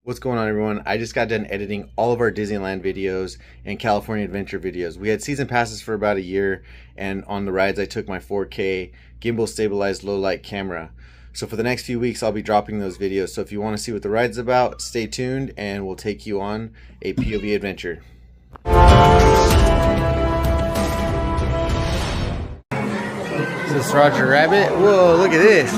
What's going on, everyone? I just got done editing all of our Disneyland videos and California Adventure videos. We had season passes for about a year, and on the rides I took my 4K gimbal stabilized low light camera. So for the next few weeks I'll be dropping those videos. So if you want to see what the ride's about, stay tuned and we'll take you on a POV adventure. Is this Roger Rabbit? Whoa, look at this.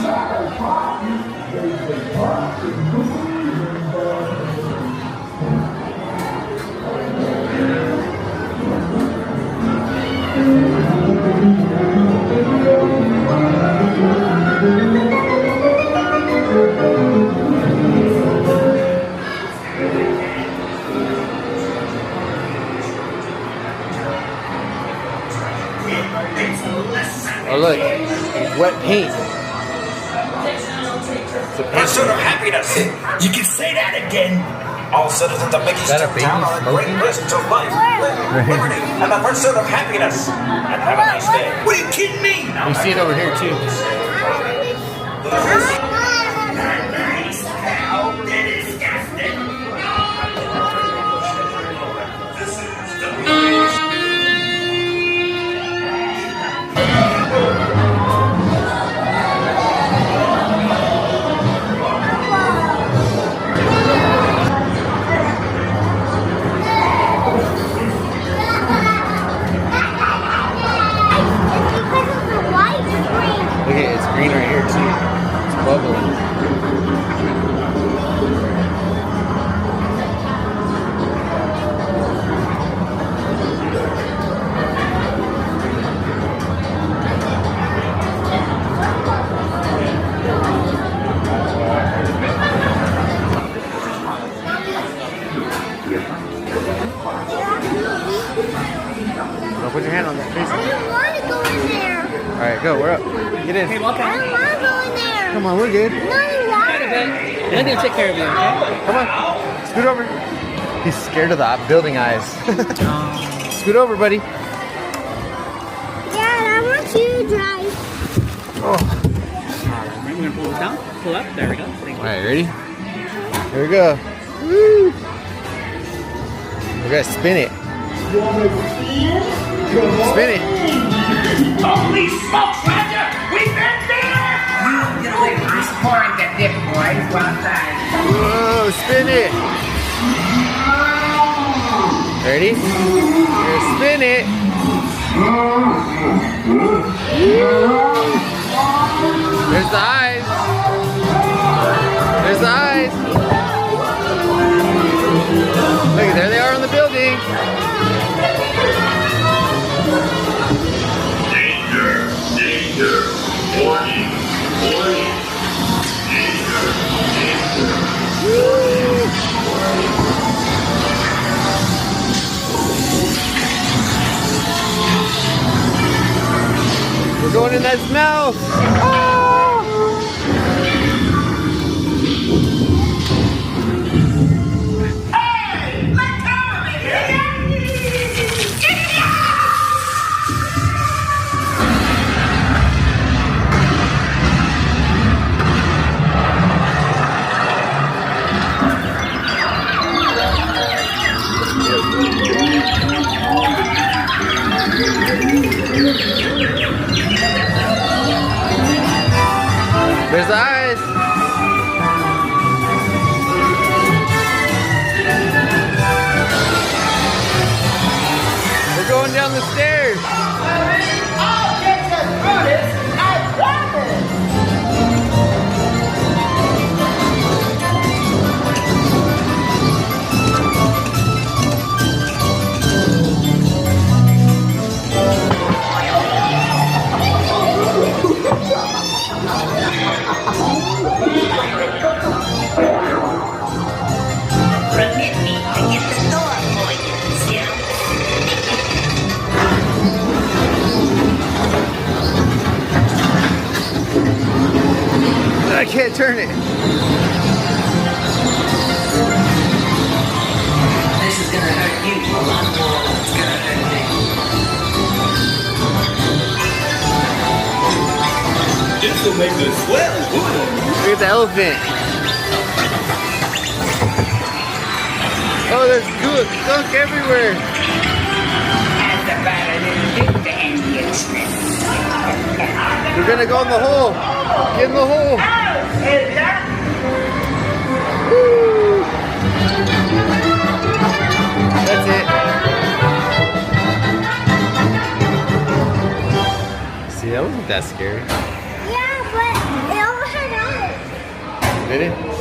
Oh look, wet paint. Pursuit of happiness. You can say that again. All citizens of Mickey's Toontown are in great presence of life, liberty, and the pursuit of happiness. And have a nice day. What are you kidding me? You see it over here too. Look at it, it's green right here too. It's bubbling. Now put your hand on that face. I don't want to go in there. Alright, go, we're up. Get in. I don't want to go in there. Come on, we're good. No, water. I'm gonna take care of you, okay? Come on. Scoot over. He's scared of the building eyes. Scoot over, buddy. Dad, I want you to drive. Oh. Alright, we're gonna pull this down. Pull up. There we go. Thank you. Alright, ready? Here we go. Woo. We're gonna spin it. Spin it. Holy smokes, Roger! We've been there! Just pouring the dip, boys. Well done. Whoa, spin it. Ready? Here, spin it. There's the eyes. There's the eyes. Look, there they are on the building. Danger, warning, warning, danger, danger. We're going in that mouth. Hey! Let go of me! There's the eyes. We're going down the stairs. I'll get you through this. I promise. Permit me to get the door for you, Sim. I can't turn it. This is gonna hurt you a lot more than it's gonna hurt me. This will make the swell good. Look at the elephant. Oh, there's good gunk everywhere. That's about a little bit dangerous. We're gonna go in the hole. Get in the hole. Is that? Woo. That's it. See, that wasn't that scary. Yeah, but it all had eyes. Did it?